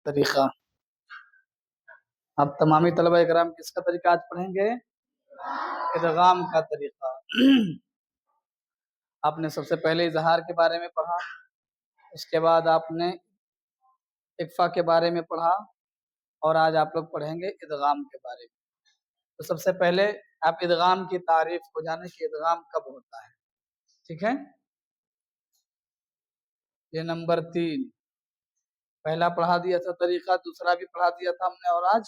طریقہ. اب تمامی طلبہ اکرام کس کا طریقہ آج پڑھیں گے؟ ادغام کا طریقہ. آپ نے سب سے پہلے اظہار کے بارے میں پڑھا، اس کے بعد آپ نے اخفا کے بارے میں پڑھا، اور آج آپ لوگ پڑھیں گے ادغام کے بارے میں. تو سب سے پہلے آپ ادغام کی تعریف کو جانیں کہ ادغام کب ہوتا ہے. ٹھیک ہے، یہ نمبر 3. پہلا پڑھا دیا تھا طریقہ، دوسرا بھی پڑھا دیا تھا ہم نے، اور آج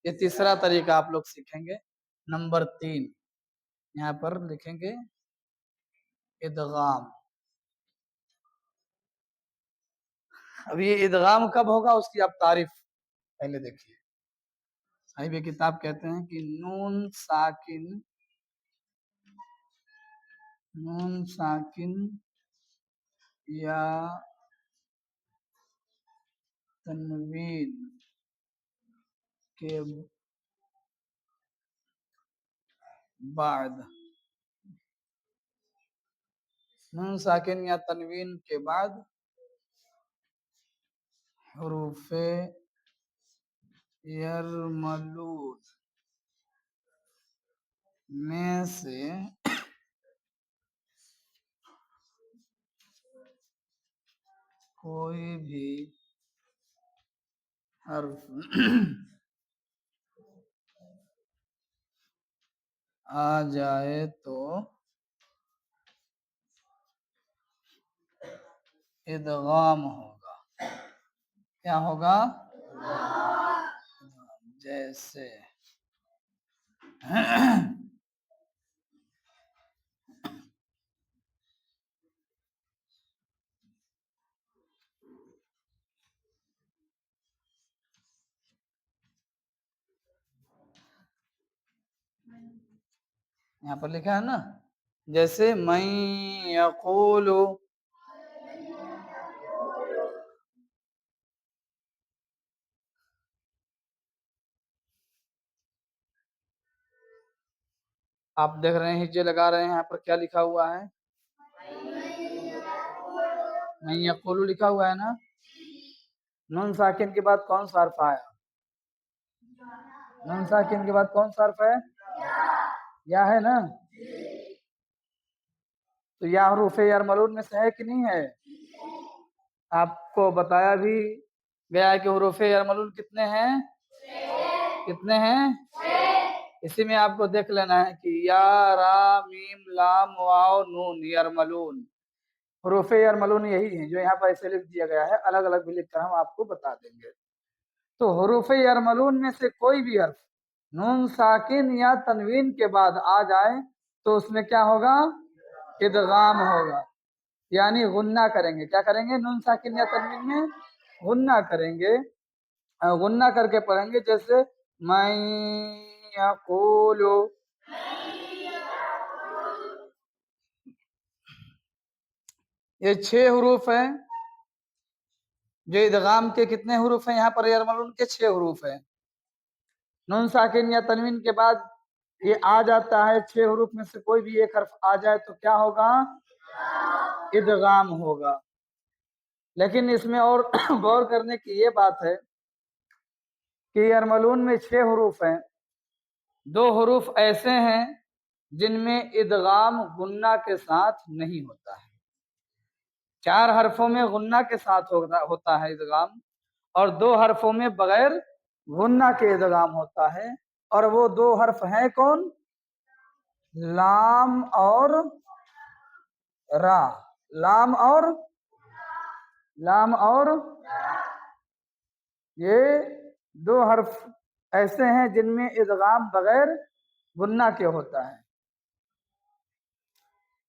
یہ تیسرا طریقہ آپ لوگ سیکھیں گے. نمبر 3 یہاں پر لکھیں گے ادغام. اب یہ ادغام کب ہوگا اس کی آپ تعریف پہلے دیکھیے. صاحب کتاب کہتے ہیں کہ نون ساکن یا تنوین کے بعد، نون ساکن یا تنوین کے بعد حروف یرملون میں سے کوئی بھی حرف آ جائے تو ادغام ہوگا. کیا ہوگا؟ جیسے یہاں پر لکھا ہے نا، جیسے من یقول، آپ دیکھ رہے ہیں ہجے لگا رہے ہیں، یہاں پر کیا لکھا ہوا ہے؟ من یقول لکھا ہوا ہے نا. نون ساکن کے بعد کون سا حرف آیا؟ نون ساکن کے بعد کون سا حرف ہے؟ یا ہے نا. تو یا حروف یرملون میں سے ہے کہ نہیں ہے؟ آپ کو بتایا بھی گیا ہے کہ حروف یرملون کتنے ہیں؟ کتنے ہیں؟ اسی میں آپ کو دیکھ لینا ہے کہ یا، را، میم، لام، واو، نون، یرملون. حروف یرملون یہی ہیں جو یہاں پر ایسے لکھ دیا گیا ہے، الگ الگ بھی لکھ کر ہم آپ کو بتا دیں گے. تو حروف یرملون میں سے کوئی بھی حرف نون ساکن یا تنوین کے بعد آ جائے تو اس میں کیا ہوگا؟ ادغام ہوگا. یعنی غنہ کریں گے. کیا کریں گے؟ نون ساکن یا تنوین میں غنہ کریں گے. غنہ کر کے پڑھیں گے، جیسے من یقول. یہ 6 حروف ہیں جو ادغام کے کتنے حروف ہیں؟ یہاں پر یرملون کے 6 حروف ہیں. نون ساکن یا تنوین کے بعد یہ آ جاتا ہے، 6 حروف میں سے کوئی بھی ایک حرف آ جائے تو کیا ہوگا؟ ادغام ہوگا. لیکن اس میں اور غور کرنے کی یہ بات ہے کہ یرملون میں 6 حروف ہیں، 2 حروف ایسے ہیں جن میں ادغام غنہ کے ساتھ نہیں ہوتا ہے. 4 حرفوں میں غنہ کے ساتھ ہوتا ہے ادغام، اور 2 حرفوں میں بغیر غنہ کے ادغام ہوتا ہے. اور وہ 2 حرف ہیں کون؟ لام اور را. لام اور یہ 2 حرف ایسے ہیں جن میں ادغام بغیر غنہ کے ہوتا ہے.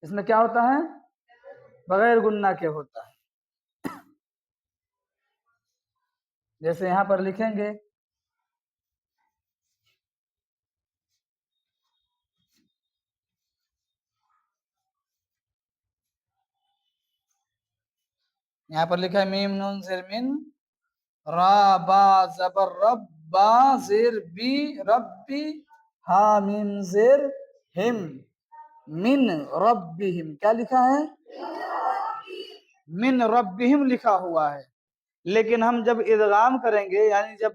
اس میں کیا ہوتا ہے؟ بغیر غنہ کے ہوتا ہے. جیسے یہاں پر لکھیں گے یہاں پر لکھا ہے میم نون زیر من، را با زبر رب، با زیر بی ربی، ہا میم زیر ہم، من ربہم. کیا لکھا ہے؟ من ربہم لکھا ہوا ہے. لیکن ہم جب ادغام کریں گے، یعنی جب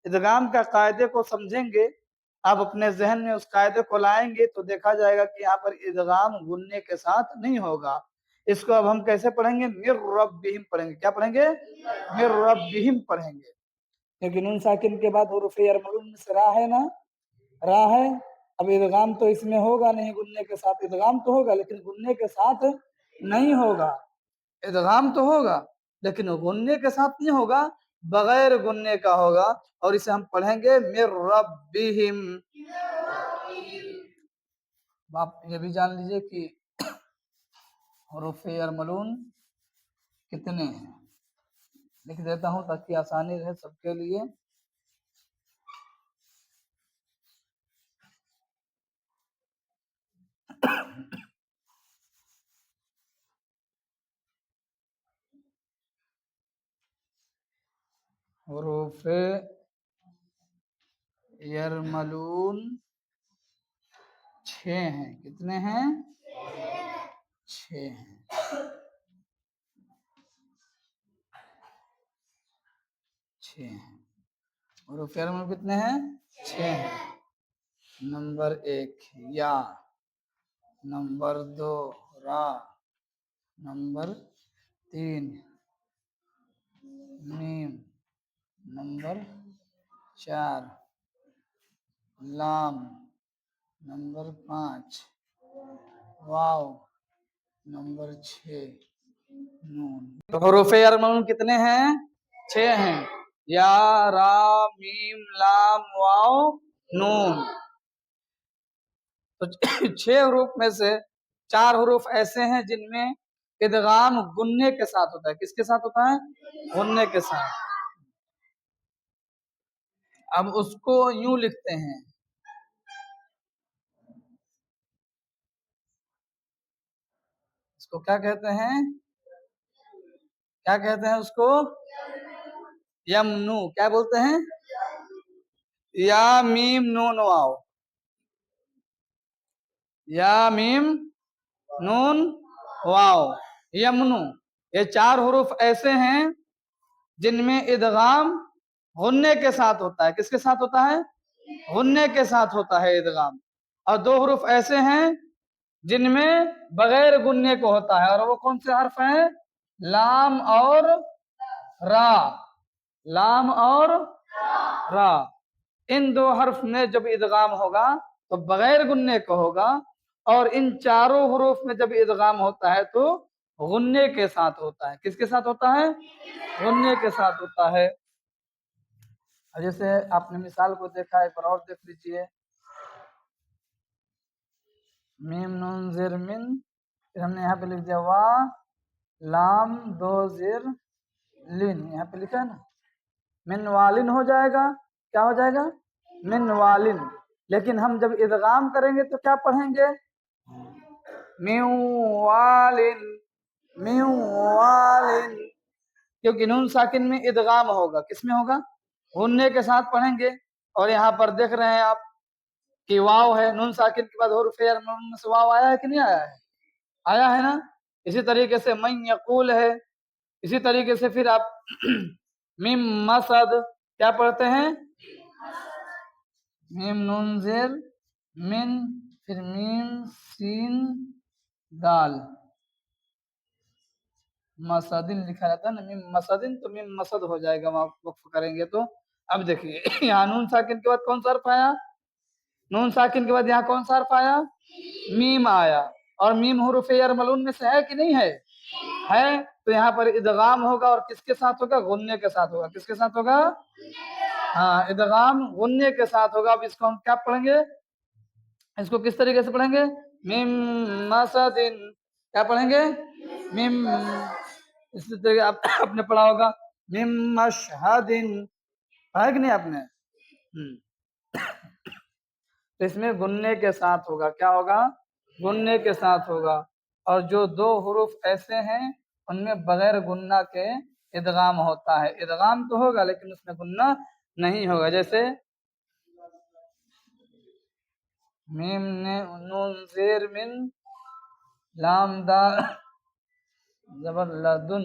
ادغام کا قاعدے کو سمجھیں گے، آپ اپنے ذہن میں اس قاعدے کو لائیں گے تو دیکھا جائے گا کہ یہاں پر ادغام غنے کے ساتھ نہیں ہوگا۔ اس کو اب ہم کیسے پڑھیں گے؟ مِن ربہم پڑھیں گے۔ کیا پڑھیں گے؟ مِن ربہم پڑھیں گے، کیونکہ نون ساکن کے بعد حروف یرملون میں سے را ہے نا، را ہے۔ اب ادغام تو اس میں ہوگا نہیں غنے کے ساتھ، ادغام تو ہوگا لیکن غنے کے ساتھ نہیں ہوگا۔ ادغام تو ہوگا لیکن غنے کے ساتھ نہیں ہوگا، بغیر غنے کا ہوگا، اور اسے ہم پڑھیں گے مِن ربہم۔ آپ یہ بھی جان لیجئے کہ حروف یرملون کتنے ہیں، لکھ دیتا ہوں تاکہ آسانی رہے سب کے لیے۔ حروف یرملون 6 ہیں۔ کتنے ہیں؟ 6 ہیں۔ 6 ہیں۔ حروف یرملون کتنے ہیں؟ 6 ہیں۔ نمبر 1 یا، نمبر 2 را، نمبر 3 میم، نمبر 4 لام، نمبر 5 واو، نمبر 6 نون۔ تو حروف یرملون کتنے ہیں؟ 6 ہیں۔ یا، را، میم، لام، واو، نون۔ تو 6 حروف میں سے 4 حروف ایسے ہیں جن میں ادغام غنے کے ساتھ ہوتا ہے۔ کس کے ساتھ ہوتا ہے؟ غنے کے ساتھ۔ اب اس کو یوں لکھتے ہیں، اس کو کیا کہتے ہیں؟ کیا کہتے ہیں اس کو؟ یمنو۔ کیا بولتے ہیں؟ یا میم نون واو، یا میم نون واو، یمنو۔ یہ 4 حروف ایسے ہیں جن میں ادغام غنے کے ساتھ ہوتا ہے۔ کس کے ساتھ ہوتا ہے؟ غنے کے ساتھ ہوتا ہے ادغام۔ اور 2 حروف ایسے ہیں جن میں بغیر غنے کو ہوتا ہے، اور وہ کون سے حرف ہیں؟ لام اور را۔ لام اور را، ان 2 حرف میں جب ادغام ہوگا تو بغیر غنے کو ہوگا، اور ان 4 حروف میں جب ادغام ہوتا ہے تو غنے کے ساتھ ہوتا ہے۔ کس کے ساتھ ہوتا ہے؟ غنے کے ساتھ ہوتا ہے۔ جیسے آپ نے مثال کو دیکھا، ایک بار اور دیکھ لیجئے۔ میم نون زیر من، پھر ہم نے یہاں پہ لکھ دیا وا لام 2 زیر لن، یہاں پہ لکھا ہے نا من والن ہو جائے گا۔ کیا ہو جائے گا؟ من والن۔ لیکن ہم جب ادغام کریں گے تو کیا پڑھیں گے؟ من والن، من والن، کیونکہ نون ساکن میں ادغام ہوگا۔ کس میں ہوگا؟ غنے کے ساتھ پڑھیں گے۔ اور یہاں پر دیکھ رہے ہیں آپ کہ واو ہے، نون ساکن کے بعد حروف یرملون میں سے واو آیا ہے کہ نہیں آیا ہے؟ آیا ہے نا۔ اسی طریقے سے من یقول ہے، اسی طریقے سے پھر آپ میم مسد کیا پڑھتے ہیں؟ میم نون زیر من، پھر میم سین دال، مسدن لکھا جاتا ہے نا، میم مسدن، تو میم مسد ہو جائے گا وقف کریں گے تو۔ اب دیکھیے یہاں نون ساکن کے بعد کون سا حرف آیا؟ نون ساکن کے بعد یہاں کون سا حرف آیا؟ میم آیا، اور میم حروف یرملون میں سے ہے کہ نہیں ہے؟ ہے۔ تو یہاں پر ادغام ہوگا، اور کس کے ساتھ ہوگا؟ غنے کے ساتھ ہوگا۔ کس کے ساتھ ہوگا؟ ہاں، ادغام غنے کے ساتھ ہوگا۔ اب اس کو ہم کیا پڑھیں گے؟ اس کو کس طریقے سے پڑھیں گے؟ میم مسدن، کیا پڑھیں گے؟ میم، اس طریقے آپ نے پڑھا ہوگا میم مشہدن، پڑھا کہ نہیں آپ نے؟ اس میں غنے کے ساتھ ہوگا۔ کیا ہوگا؟ غنے کے ساتھ ہوگا۔ اور جو 2 حروف ایسے ہیں ان میں بغیر غنہ کے ادغام ہوتا ہے۔ ادغام تو ہوگا لیکن اس میں غنہ نہیں ہوگا۔ جیسے میم نون زیر من، لام دا زبر لدن،